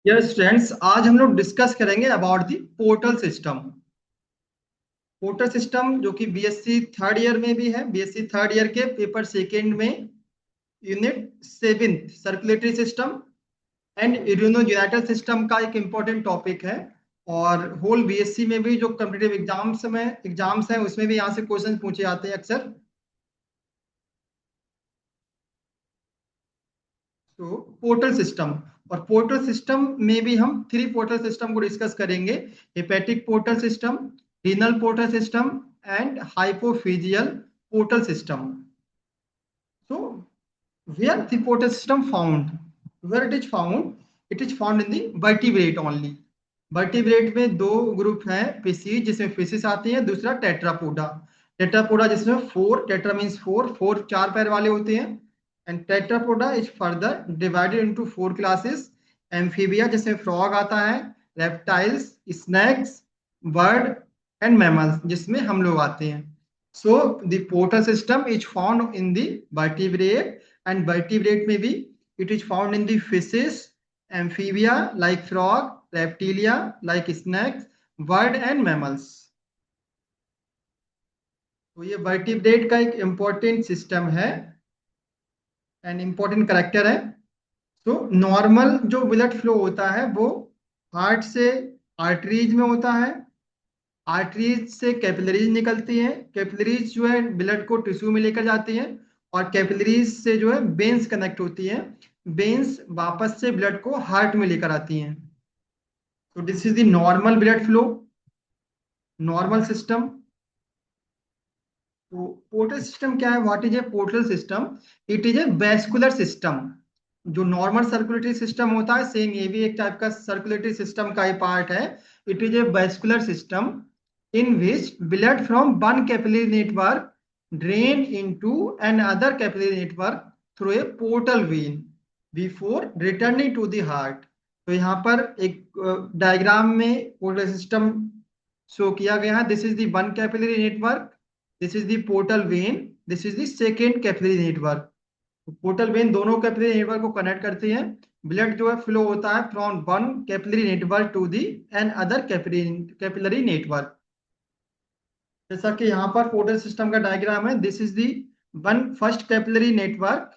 Yes students, आज हम लोग डिस्कस करेंगे about the portal system. Portal system जो कि बीएससी थर्ड ईयर में भी है, बीएससी थर्ड ईयर के पेपर सेकेंड में unit seventh circulatory system and urinogenital system का एक इम्पोर्टेंट टॉपिक है। और होल बीएससी में भी जो कॉम्पिटिटिव एग्जाम्स हैं उसमें भी यहाँ से क्वेश्चन पूछे जाते हैं अक्सर। तो पोर्टल सिस्टम, और पोर्टल सिस्टम में भी हम थ्री पोर्टल सिस्टम को डिस्कस करेंगे: hepatic portal system, renal portal system and hypophyseal portal system. So, where the portal system found? Where it is found? It is found in the vertebrate only. Vertebrate में दो group हैं fishes, जिसमें fishes आती हैं, दूसरा Tetrapoda. Tetrapoda जिसमें four, tetra means four, four चार पैर वाले होते हैं। And Tetrapoda is further divided into four classes: amphibia जिसमें फ्रॉग आता है, reptiles, snacks, bird and mammals जिसमें हम लोग आते हैं। So the portal system is found in the vertebrate, and vertebrate में भी it is found in the fishes, amphibia like frog, reptilia like snakes, bird and mammals. तो ये vertebrate का एक important system है and important character है। तो normal जो ब्लड फ्लो होता है वो हार्ट से आर्टरीज में होता है, आर्टरीज से कैपिलरीज निकलती हैं, कैपिलरीज जो है ब्लड को टिश्यू में लेकर जाती हैं, और कैपिलरीज से जो है वेन्स कनेक्ट होती हैं, वेन्स वापस से ब्लड को हार्ट में लेकर आती हैं। तो this is the normal blood flow, normal system. तो पोर्टल सिस्टम क्या है? What is a portal system? It is a vascular system. जो नॉर्मल सर्कुलेटरी सिस्टम होता है, सेम ये भी एक टाइप का सर्कुलेटरी सिस्टम का ही पार्ट है। It is a vascular system in which blood from one capillary network drain into another capillary network through a portal vein before returning to the heart। तो यहाँ पर एक डायग्राम में portal system show किया गया है। This is the one capillary network, this is the portal vein, this is the second capillary network. Portal vein दोनों capillary network को कनेक्ट करती है। ब्लड जो है फ्लो होता है from one capillary network to the another capillary network. जैसा कि यहाँ पर पोर्टल सिस्टम का डायग्राम है, this is the one first capillary network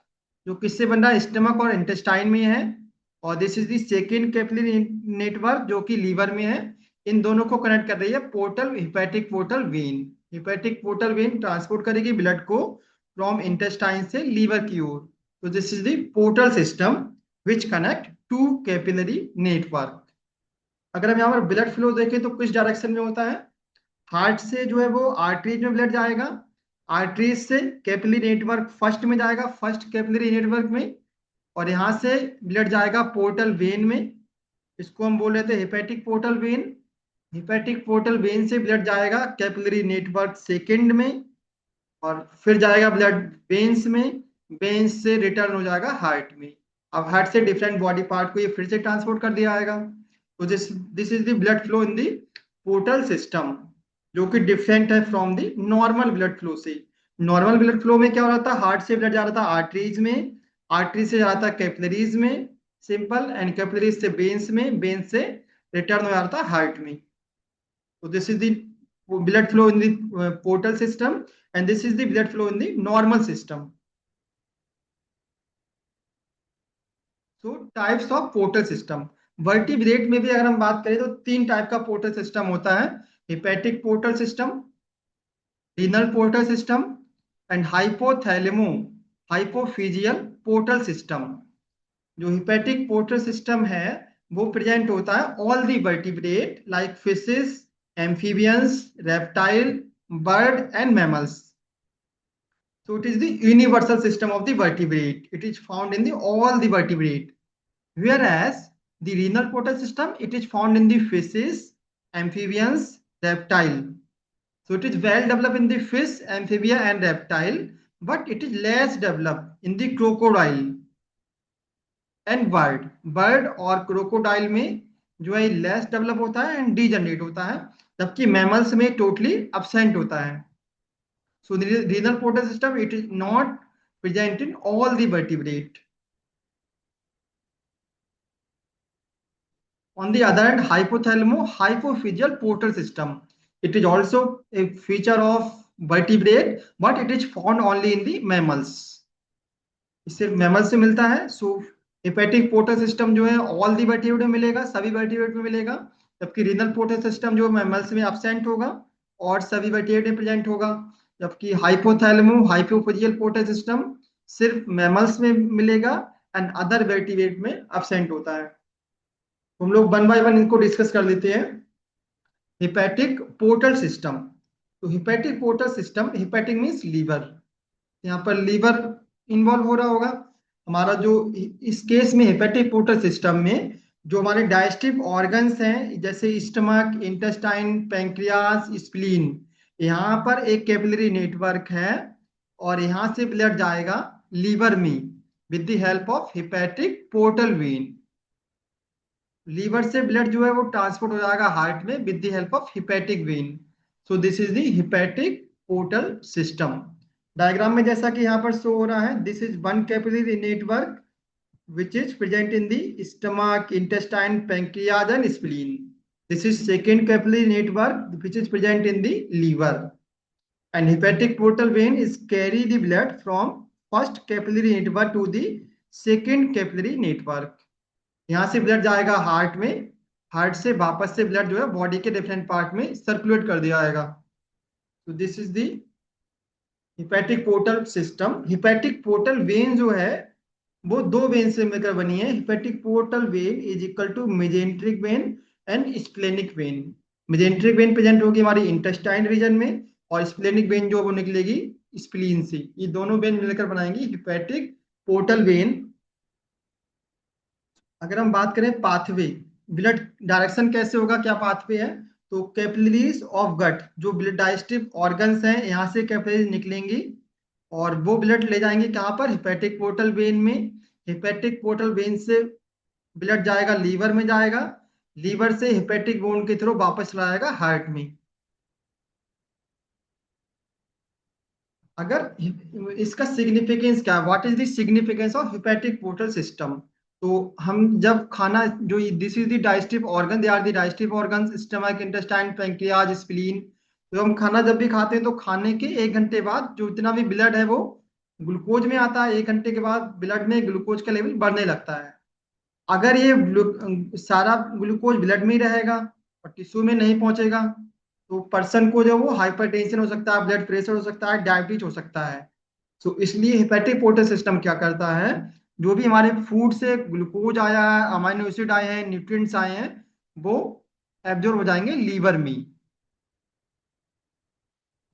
जो किससे बन रहा है? स्टमक और इंटेस्टाइन में है। और this is the second capillary network जो कि लीवर में है। इन दोनों को कनेक्ट कर रही है portal, hepatic portal vein. Hepatic portal vein transport करेगी ब्लड को फ्रॉम इंटेस्टाइन से लीवर की ओर। तो this is the portal system which connect to capillary network. अगर हम यहाँ पर ब्लड फ्लो देखें तो किस डायरेक्शन में होता है? हार्ट से जो है वो आर्टरीज में ब्लड जाएगा, आर्टरीज से कैपिलरी नेटवर्क फर्स्ट में जाएगा, फर्स्ट कैपिलरी नेटवर्क में, और यहाँ से ब्लड जाएगा पोर्टल वेन में। इसको हम बोल रहे थे hepatic portal vein. Hepatic portal when से ब्लड जाएगा कैपिलरी नेटवर्क सेकेंड में, और फिर जाएगा ब्लड वेन्स में, वेन्स से रिटर्न हो जाएगा हार्ट में। अब हार्ट से डिफरेंट बॉडी पार्ट को ये फिर से ट्रांसपोर्ट कर दिया जाएगा। तो this is the blood flow in the portal system, जो कि डिफरेंट है from the normal blood flow से। नॉर्मल ब्लड फ्लो में क्या हो रहा था? हार्ट से ब्लड जा रहा था आर्टरीज में, आर्टरी से जा रहा था कैपिलरीज में, सिंपल, एंड कैपिलरीज से वेन्स में, वेन्स से रिटर्न हो जा रहा था हार्ट में। तो this is the blood flow in the portal system, and this is the blood flow in the normal system. So types of portal system, vertebrate में भी अगर हम बात करें तो तीन टाइप का पोर्टल सिस्टम होता है: hepatic portal system, renal portal system and hypothalamo hypophyseal portal system. जो हिपैटिक पोर्टल सिस्टम है वो प्रेजेंट होता है all the vertebrate like fishes, amphibians, reptile, bird and mammals. So it is the universal system of the vertebrate. It is found in the all the vertebrate. Whereas the renal portal system, it is found in the fishes, amphibians, reptile. So it is well developed in the fish, amphibia and reptile, but it is less developed in the crocodile and bird. Bird और crocodile में जो है less develop होता है and degenerate होता है, जबकि mammals में टोटली absent होता है। So the renal portal system, it is not present in all the vertebrate. On the other hand, hypothalamo-hypophyseal portal system. It is also a feature of vertebrate, but it is found only in the mammals. सिर्फ mammal से मिलता है. सो hepatic portal system जो है all the vertebrate में मिलेगा, सभी vertebrate में मिलेगा, जबकि रीनल पोर्टल सिस्टम जो मैमल्स में एब्सेंट होगा और सभी वर्टिब्रेट में प्रेजेंट होगा. जबकि हाइपोथैलेमो हाइपोफिजियल पोर्टल सिस्टम सिर्फ मैमल्स में मिलेगा एंड अदर वर्टिब्रेट में एब्सेंट होता है. हम लोग वन बाय वन इनको डिस्कस कर लेते हैं. Hepatic portal system. तो hepatic portal system, hepatic means liver, यहाँ पर लीवर इन्वॉल्व हो रहा होगा हमारा. जो इस केस में हेपेटिक पोर्टल सिस्टम में जो हमारे डाइजेस्टिव ऑर्गन्स हैं जैसे स्टमक, इंटेस्टाइन, पैंक्रियाज, स्प्लीन, यहाँ पर एक कैपिलरी नेटवर्क है और यहाँ से ब्लड जाएगा लीवर में with the help of hepatic portal vein. Liver से ब्लड जो है वो ट्रांसपोर्ट हो जाएगा हार्ट में with the help of hepatic vein. So this is the hepatic portal system. Diagram में जैसा कि यहाँ पर शो हो रहा है, this is one capillary network which is present in the stomach, intestine, pancreas and spleen. This is second capillary network which is present in the liver. And hepatic portal vein is carry the blood from first capillary network to the second capillary network. यहाँ से blood जाएगा heart में, heart से वापस से blood जो है body के डिफरेंट पार्ट में सर्कुलेट कर दिया जाएगा. तो this is the hepatic portal system. Hepatic portal vein जो है वो दो वेन से मिलकर बनी है. Hepatic portal vein is equal to mesenteric vein and splenic vein. Mesenteric vein present होगी हमारी इंटेस्टाइन रीजन में और स्प्लेनिक वेन जो वो निकलेगी स्प्लीन से. ये दोनों वेन मिलकर बनाएंगी हेपेटिक पोर्टल वेन. अगर हम बात करें पाथवे, ब्लड डायरेक्शन कैसे होगा, क्या पाथवे है, तो कैपिलरीज ऑफ गट, जो ब्लड डाइजेस्टिव ऑर्गन्स हैं यहाँ से कैपिलरीज निकलेंगी और वो ब्लड ले जाएंगे कहाँ पर, हेपेटिक पोर्टल वेन में. हेपेटिक पोर्टल वेन से ब्लड जाएगा लीवर में जाएगा, लीवर से हेपेटिक वेन के थ्रू वापस लाएगा हार्ट में. अगर इसका सिग्निफिकेंस क्या है, what is the significance of hepatic portal system. तो हम जब खाना जो this is the digestive organ, they are the digestive organs, stomach, intestine, pancreas, spleen. तो हम खाना जब भी खाते हैं तो खाने के 1 घंटे बाद जो इतना भी ब्लड है वो ग्लूकोज में आता है. 1 घंटे के बाद ब्लड में ग्लूकोज का लेवल बढ़ने लगता है. अगर ये सारा ग्लूकोज ब्लड में ही रहेगा और टिश्यू में नहीं पहुंचेगा तो पर्सन को जो वो हाइपरटेंशन हो सकता है, ब्लड प्रेशर हो सकता है, डायबिटीज हो सकता है. सो इसलिए हेपेटिक पोर्टल सिस्टम क्या करता है, जो भी हमारे फूड से ग्लूकोज आया है, अमाइनो एसिड आए हैं, न्यूट्रिएंट्स आए हैं, वो एब्जॉर्ब हो जाएंगे लीवर में.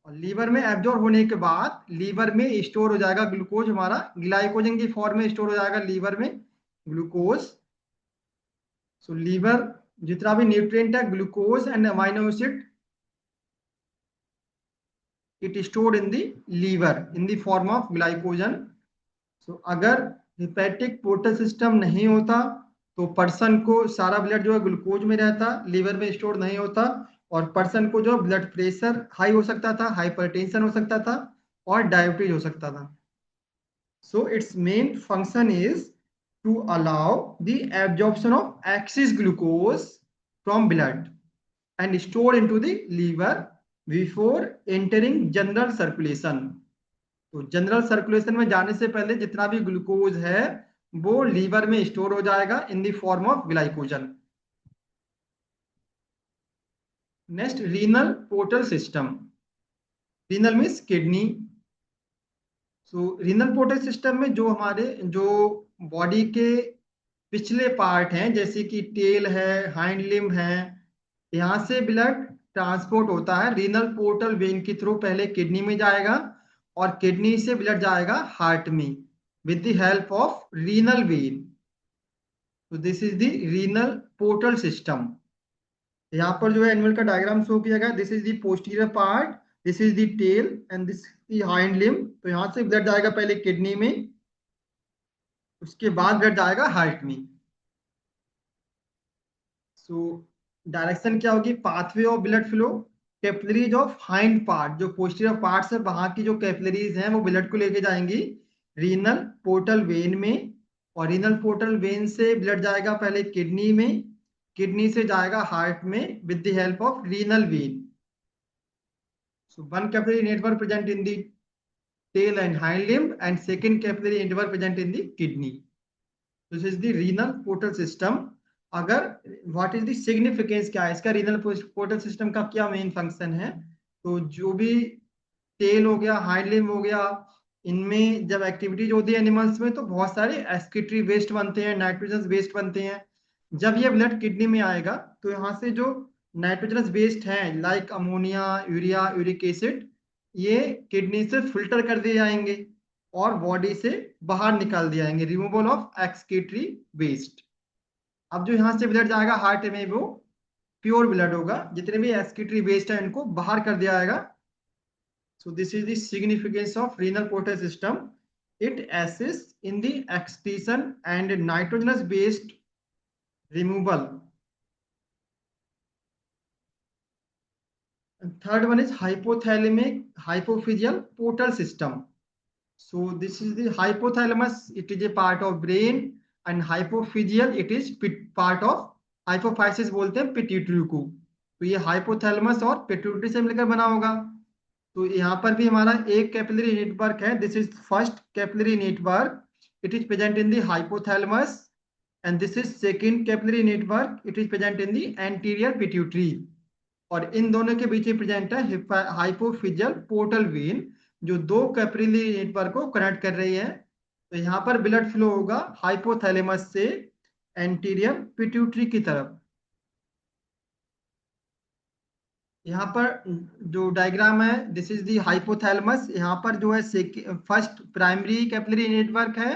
और लीवर में एब्जॉर्ब होने के बाद लीवर में स्टोर हो जाएगा ग्लूकोज, हमारा ग्लाइकोजन की फॉर्म में स्टोर हो जाएगा लीवर में ग्लूकोज. सो लीवर जितना भी न्यूट्रिएंट है, glucose and amino acid, it stored in the liver in the form of glycogen. So अगर हेपेटिक पोर्टल सिस्टम नहीं होता तो पर्सन को सारा ब्लड जो है ग्लूकोज में रहता, लीवर में स्टोर नहीं होता और पर्सन को जो ब्लड प्रेशर हाई हो सकता था, हाइपरटेंशन हो सकता था और डायबिटीज हो सकता था. So its main function is to allow the absorption of excess glucose from blood and store into the liver before entering general circulation. तो जनरल सर्कुलेशन में जाने से पहले जितना भी ग्लूकोज है वो लीवर में स्टोर हो जाएगा इन the form of glycogen. Next, renal portal system. Renal means kidney. So renal portal system में जो हमारे जो बॉडी के पिछले पार्ट हैं जैसे कि टेल है, हाइंड लिम्ब है, यहाँ से ब्लड ट्रांसपोर्ट होता है रीनल पोर्टल वेन के थ्रू. पहले किडनी में जाएगा और किडनी से ब्लड जाएगा हार्ट में with the help of renal vein. तो this is the renal portal system. यहाँ पर जो है एनिमल का डायग्राम शो किया गया. This is the posterior part, this is the tail and this the hind limb. तो यहाँ से ब्लड जाएगा पहले किडनी में, उसके बाद ब्लड जाएगा हार्ट में. सो डायरेक्शन क्या होगी, pathway of blood flow, capillaries of hind part, जो पोस्टीरियर पार्ट है वहां की जो कैपिलरीज हैं वो ब्लड को लेके जाएंगी रीनल पोर्टल वेन में और रीनल पोर्टल वेन से ब्लड जाएगा पहले किडनी में, किडनी से जाएगा हार्ट में with the help of renal when. So one capillary network present in the tail and hind limb, and second capillary network present in the kidney. This is the renal portal system. अगर what is the significance, क्या है इसका, renal portal system का क्या main function है? तो जो भी टेल हो गया, हाइंड लिम्ब हो गया, इनमें जब एक्टिविटीज होती है एनिमल्स में तो बहुत सारे एक्सक्रीटरी वेस्ट बनते हैं, नाइट्रोजन वेस्ट बनते हैं. जब ये ब्लड किडनी में आएगा तो यहाँ से जो नाइट्रोजनस वेस्ट हैं like ammonia, urea, uric acid, ये किडनी से फिल्टर कर दिए जाएंगे और बॉडी से बाहर निकाल दिए जाएंगे, रिमूवल ऑफ एक्सक्रीटरी वेस्ट. अब जो यहाँ से ब्लड जाएगा हार्ट में वो प्योर ब्लड होगा, जितने भी एक्सक्रीटरी वेस्ट है इनको बाहर कर दिया जाएगा. So this is the significance of renal portal system. It assists in the excretion and nitrogenous based removal. And third one is hypothalamic hypophyseal portal system. So this is the hypothalamus. It is a part of brain, and hypophyseal it is part of hypophysis बोलते हैं pituitary को. तो ये hypothalamus और pituitary से मिलकर बना होगा. तो यहाँ पर भी हमारा एक कैपिलरी नेटवर्क है. This is first capillary network. It is present in the hypothalamus, and this is second capillary network. It is present in the anterior pituitary. और इन दोनों के बीच में प्रेजेंट है हाइपोफिजियल पोर्टल वेन, जो दो कैपिलरी नेटवर्क को connect कर रही है. तो यहाँ पर ब्लड फ्लो होगा हाइपोथैलेमस से एंटीरियर पिट्यूटरी की तरफ. यहाँ पर जो डायग्राम है, दिस इज दी हाइपोथैलेमस. यहाँ पर जो है फर्स्ट प्राइमरी कैपिलरी नेटवर्क है,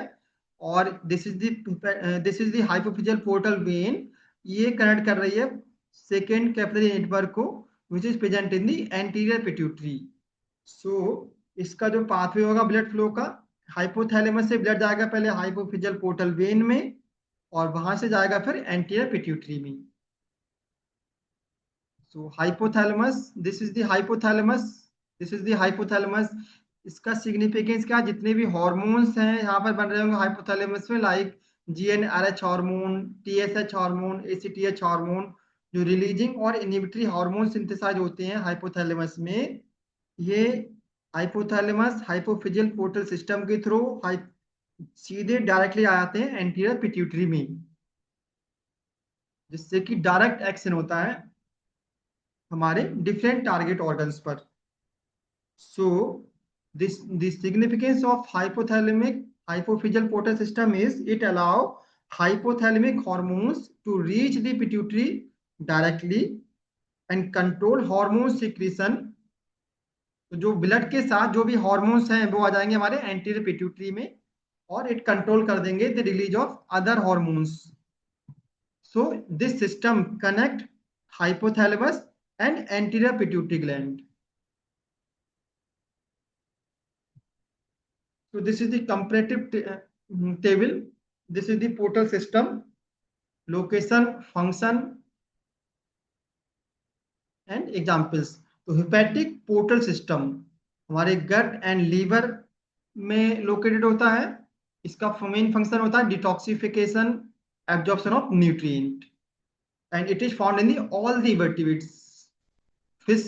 और this is the hypophyseal portal vein. ये कनेक्ट कर रही है सेकेंड कैपिलरी नेटवर्क को, which is present in the anterior pituitary. So इसका जो पाथवे होगा ब्लड फ्लो का, हाइपोथैलेमस से ब्लड जाएगा पहले हाइपोफिजियल पोर्टल वेन में, और वहां से जाएगा फिर एंटीरियर पिट्यूटरी में. So hypothalamus, this is the hypothalamus, this is the hypothalamus. इसका सिग्निफिकेंस क्या, जितने भी हॉर्मोन्स हैं यहाँ पर बन रहे होंगे हाइपोथैलेमस में, like GnRH hormone, TSH hormone, ACTH hormone, जो रिलीजिंग और इनहिबिटरी हार्मोन सिंथेसाइज होते हैं हाइपोथैलेमस में, ये हाइपोथैलेमस हाइपोफिजियल पोर्टल सिस्टम के थ्रू सीधे डायरेक्टली आते हैं एंटीरियर पिट्यूटरी में, जिससे कि डायरेक्ट एक्शन होता है हमारे डिफरेंट टारगेट ऑर्गन्स पर. सो the significance of hypothalamic hypophyseal portal system is it allow hypothalamic hormones to reach the pituitary directly and control hormone secretion. तो जो ब्लड के साथ जो भी हॉर्मोन्स हैं वो आ जाएंगे हमारे एंटीरियर पिट्यूटरी में, और इट कंट्रोल कर देंगे the release of other hormones. So this system connect hypothalamus and anterior pituitary gland. So this is the comparative table. This is the portal system, location, function and examples. तो hepatic portal system हमारे gut and liver में located होता है. इसका main function होता है detoxification, absorption of nutrient, and it is found in all the vertebrates, fish,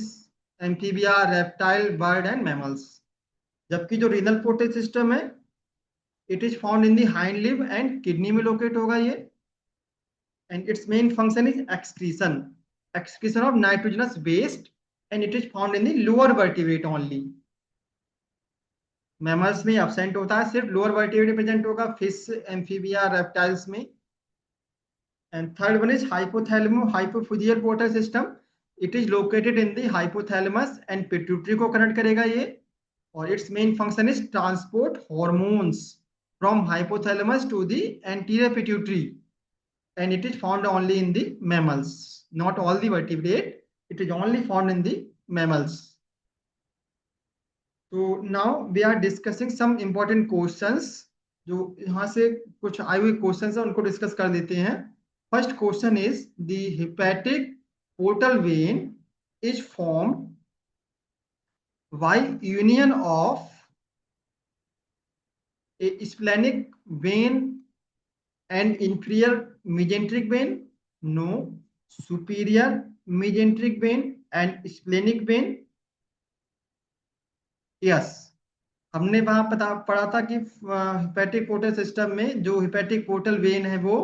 amphibia, reptile, bird and mammals. जबकि जो रीनल पोर्टल सिस्टम है, it is found in the hind limb and kidney में locate होगा ये, and its main function is excretion of nitrogenous waste, and it is found in the lower vertebrate only. Mammals में absent होता है, सिर्फ lower vertebrate present होगा, fish, amphibia, reptiles में. And third one is hypothalamo hypophyseal portal system. It is located in the hypothalamus and pituitary को connect करेगा ये, और its main function is transport hormones from hypothalamus to the anterior pituitary, and it is found only in the mammals, not all the vertebrate, it is only found in the mammals. तो now we are discussing some important questions. जो यहाँ से कुछ आए हुए questions हैं उनको discuss कर देते हैं. First question is the hepatic portal vein is formed by union of a splenic vein and inferior mesenteric vein. No. Superior मीजेंट्रिक when and splenic when. Yes, हमने वहां पढ़ा था कि हिपैटिक पोर्टल सिस्टम में जो हिपैटिक पोर्टल वेन है वो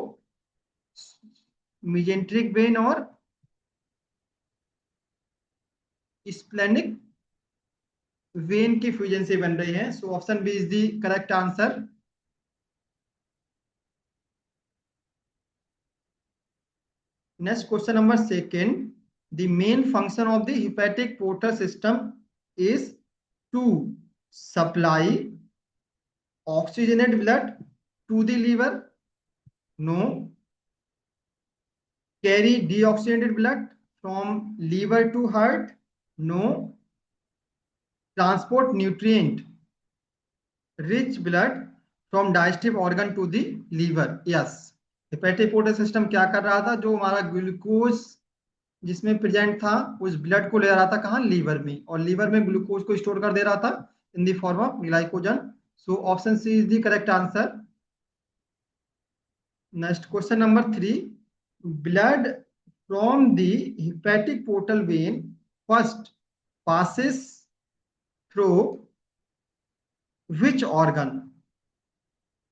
mesenteric vein और स्प्लेनिक वेन की फ्यूजन से बन रही है। So option B is the correct answer. Next question number second, the main function of the hepatic portal system is to supply oxygenated blood to the liver, no. Carry deoxygenated blood from liver to heart, no. Transport nutrient rich blood from digestive organ to the liver, yes. Hepatic portal system क्या कर रहा था, जो हमारा glucose जिसमें present था उस blood को ले रहा था कहाँ, लीवर में, और लीवर में ग्लूकोज को स्टोर कर दे रहा था in the form of glycogen. So option C is the correct answer. Next question number three, blood from the hepatic portal vein first passes through which organ?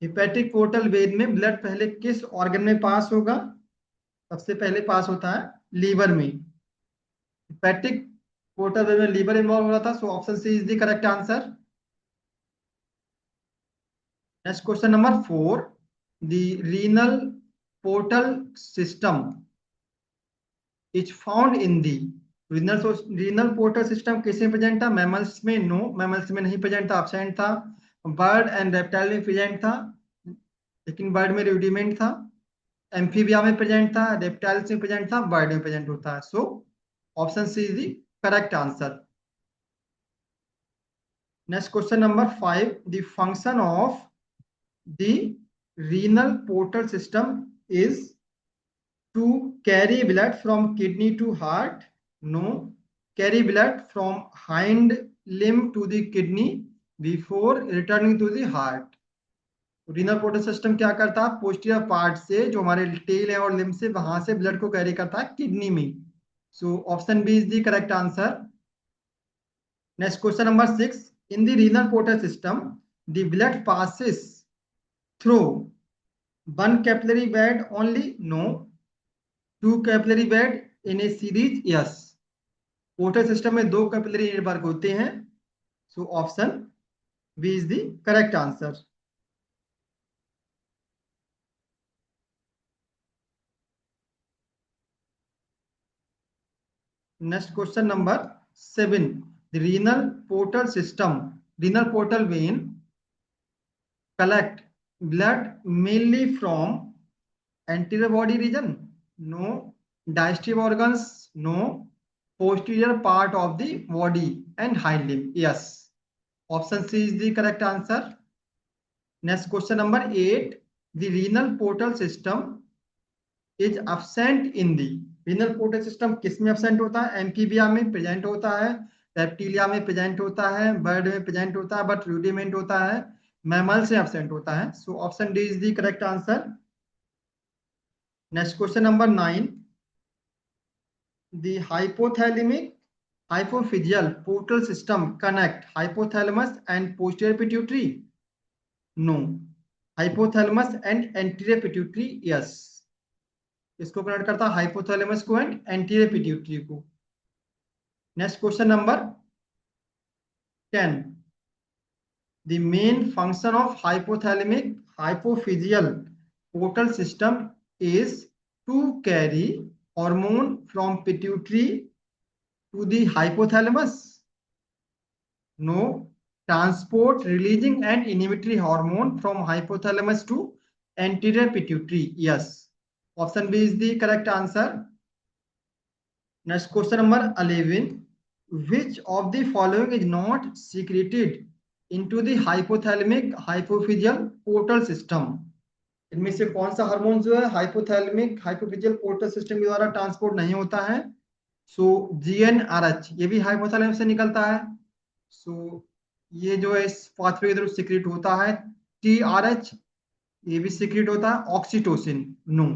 Hepatic portal vein में blood पहले किस organ में पास होगा? सबसे पहले पास होता है liver में। हेपेटिक पोर्टल वेन में लीवर इन्वॉल्व हो रहा था, so option C is the correct answer. Next question number four, the renal portal system is found in the renal portal system किसमें प्रेजेंट था? मैमल्स में नो, मैमल्स में नहीं present था, एब्सेंट था। बर्ड एंड रेप्टाइल में present था, लेकिन बर्ड में रूडिमेंट था। एम्फीबिया में प्रेजेंट था, रेप्टाइल्स में प्रेजेंट था, बर्ड में प्रेजेंट होता है। So option C is the correct answer. Next question number five, the function of the renal portal system is to carry blood from kidney to heart, no. Carry blood from hind limb to the kidney before returning to the heart. Renal portal system क्या करता है, posterior part से, जो हमारे tell है और limb से, वहां से ब्लड को कैरी करता है किडनी में। So option B is the correct answer. Next question number six, in the renal portal system the blood passes through one capillary bed only, no. Two capillary bed in a series, yes. Portal system में दो capillary network होते हैं। So option B is the correct answer. Next question number seven, the renal portal vein collect blood mainly from anterior body region, no. Digestive organs, no. posterior part of the body and hind limb, yes. Option C is the correct answer. Next question number 8, the renal portal system is absent in the renal portal system किस में absent होता है? Amphibia में present होता है, reptilia में present होता है, बर्ड में प्रेजेंट होता है बट रूडिमेंट होता है, मैमल से absent होता है। So option D is the correct answer. Next question number 9, the hypothalamic hypophyseal portal system connect hypothalamus and posterior pituitary, no. hypothalamus and anterior pituitary, yes. इसको connect करता है hypothalamus को and anterior pituitary को। Next question number 10, the main function of hypothalamic hypophyseal portal system is to carry hormone from pituitary to the hypothalamus, no. Transport releasing and inhibitory hormone from hypothalamus to anterior pituitary, yes. Option B is the correct answer. Next question number 11, which of the following is not secreted into the hypothalamic hypophyseal portal system? इनमें से कौन सा hormone जो है hypothalamic hypophyseal portal system के द्वारा transport नहीं होता है? सो GnRH, ये भी हाइपोथैलेमस से निकलता है। सो ये जो है इस पाथवे के थ्रू सीक्रेट होता है। TRH, ये भी सीक्रेट होता है। Oxytocin, no.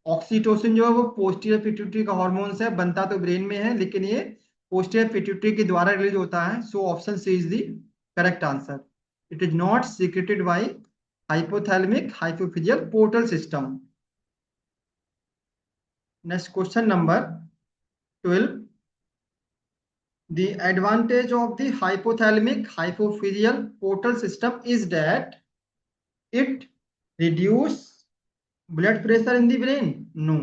ऑक्सीटोसिन जो है वो पोस्टीरियर पिट्यूटरी का हॉर्मोन्स है, बनता तो ब्रेन में है लेकिन ये पोस्टीरियर पिट्यूटरी के द्वारा रिलीज होता है। So option C is the correct answer. It is not secreted by hypothalamic hypophyseal portal system. Next question number 12। The advantage of the hypothalamic hypophyseal portal system is that it reduce blood pressure in the brain. No,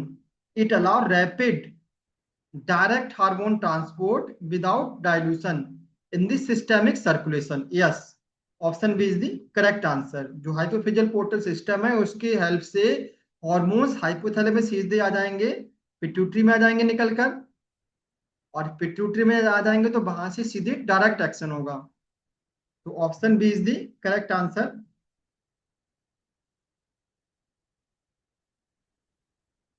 it allow rapid direct hormone transport without dilution in the systemic circulation. Yes, option B is the correct answer. जो hypophyseal portal system है उसकी help से hormones hypothalamus सीधे आ जाएंगे, pituitary में आ जाएंगे निकलकर, और पिट्यूटरी में आ जाएंगे तो वहां से सीधे डायरेक्ट एक्शन होगा। तो option B is the correct answer.